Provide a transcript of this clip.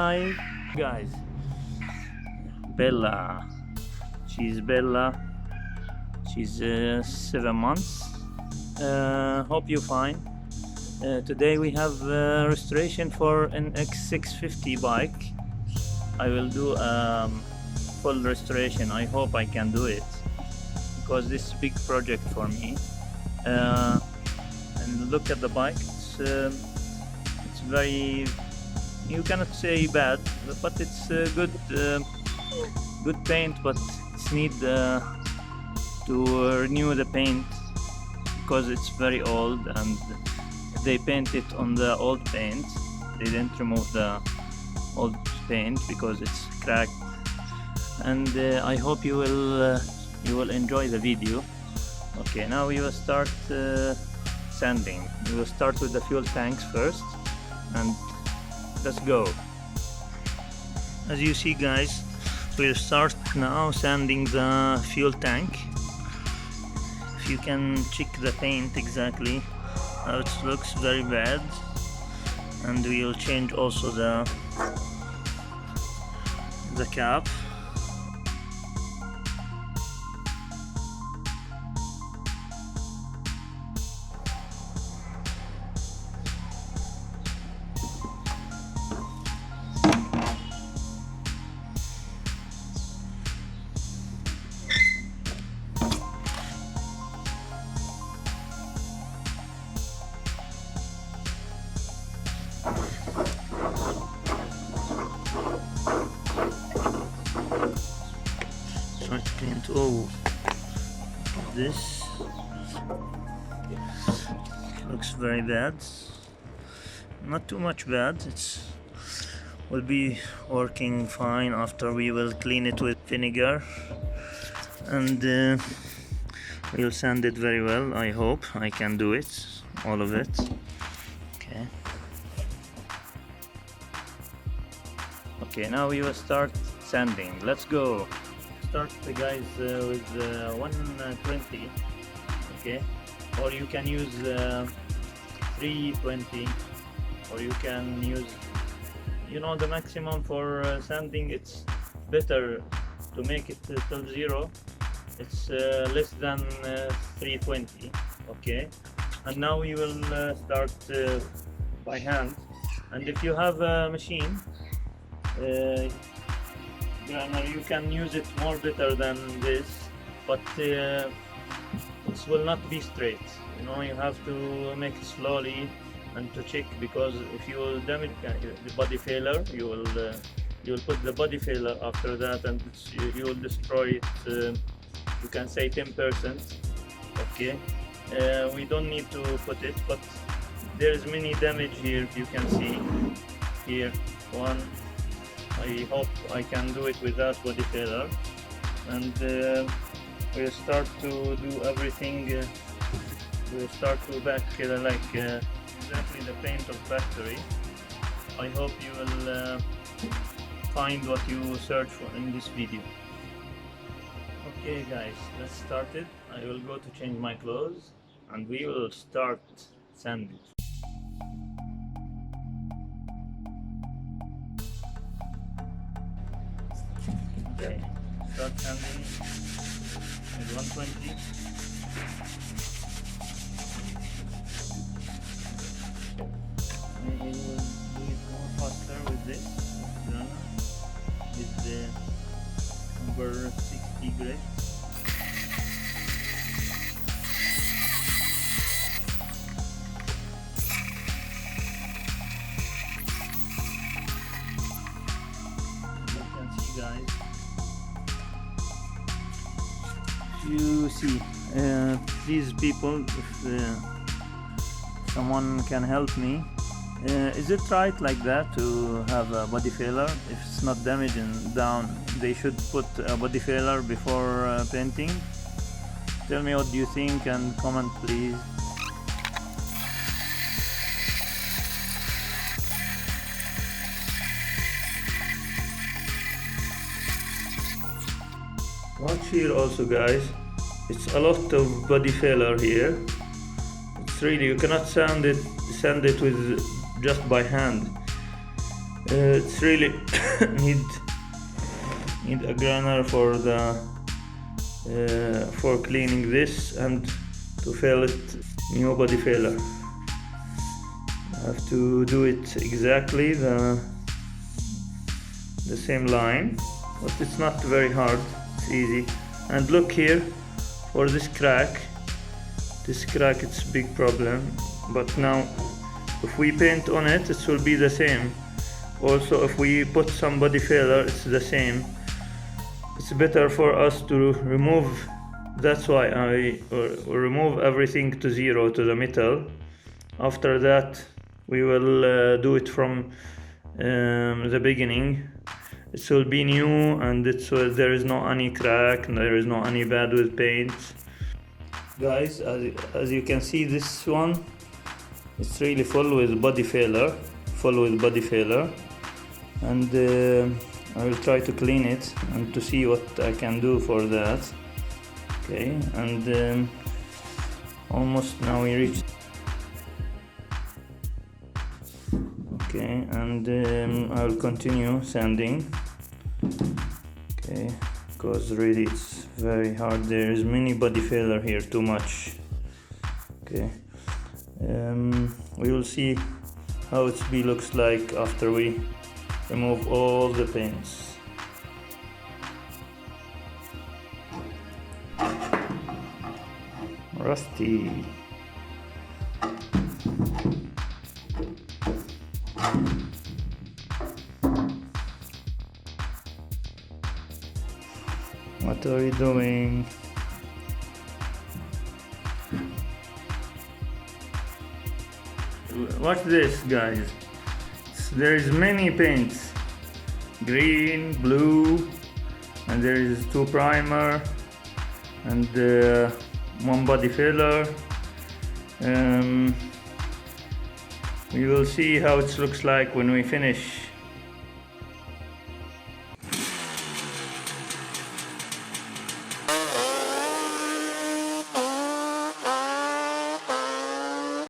Hi guys. Bella. She's Bella. She's 7 months. Hope you're fine. Today we have restoration for nx650 bike. I will do full restoration. I hope I can do it because this is a big project for me. And look at the bike. It's very, you cannot say bad, but it's good paint, but it's need to renew the paint because it's very old and they paint it on the old paint. They didn't remove the old paint because it's cracked. And I hope you will enjoy the video. Okay, now we will start sanding. We will start with the fuel tanks first, and let's go. As you see guys, we'll start now sanding the fuel tank. If you can check the paint exactly how it looks, very bad. And we will change also the cap. Try to paint all this. Looks very bad. Not too much bad. It's will be working fine after we will clean it with vinegar, and we'll sand it very well. I hope I can do it, all of it. Okay. Okay, now we will start sanding. Let's go. Start the guys with 120. Okay, or you can use 320, or you can use, you know, the maximum for sanding. It's better to make it till 0. It's less than 320. Okay, and now we will start by hand. And if you have a machine, you can use it more better than this, but it will not be straight. You know, you have to make it slowly and to check, because if you will damage the body failure, you will put the body failure after that, and you will destroy it. You can say 10%. Okay, we don't need to put it, but there is many damage here. You can see here one. I hope I can do it without body failure, and we'll start to do everything. We'll start to back like exactly the paint of factory. I hope you will find what you search for in this video. Okay guys, let's start it. I will go to change my clothes and we will start sanding. Okay, start sanding with 120. I will do it more faster with this gun, with the number 60 grade. You can see guys. You see, please people, if someone can help me, is it right like that to have a body failure? If it's not damaging down, they should put a body failure before painting? Tell me what do you think and comment please. Watch here also guys, it's a lot of body failure here. It's really, you cannot sand it with just by hand. It's really need a grinder for the for cleaning this and to fill it new body filler. I have to do it exactly the same line, but it's not very hard, it's easy. And look here for this crack, it's a big problem, but now if we paint on it, it will be the same. Also if we put some body filler, it's the same. It's better for us to remove, that's why I remove everything to zero, to the metal. After that we will do it from the beginning. It will be new, and there is no any crack, and there is no any bad with paint. Guys, as you can see, this one, it's really full with body filler, and I will try to clean it and to see what I can do for that. Okay, and almost now we reached. Okay, and I will continue sanding. Okay, because really it's very hard. There is many body filler here, too much. Okay, we will see how it looks like after we remove all the paints. Rusty. What are you doing? Watch this, guys. There is many paints, green, blue, and there is 2 primer and 1 body filler. We will see how it looks like when we finish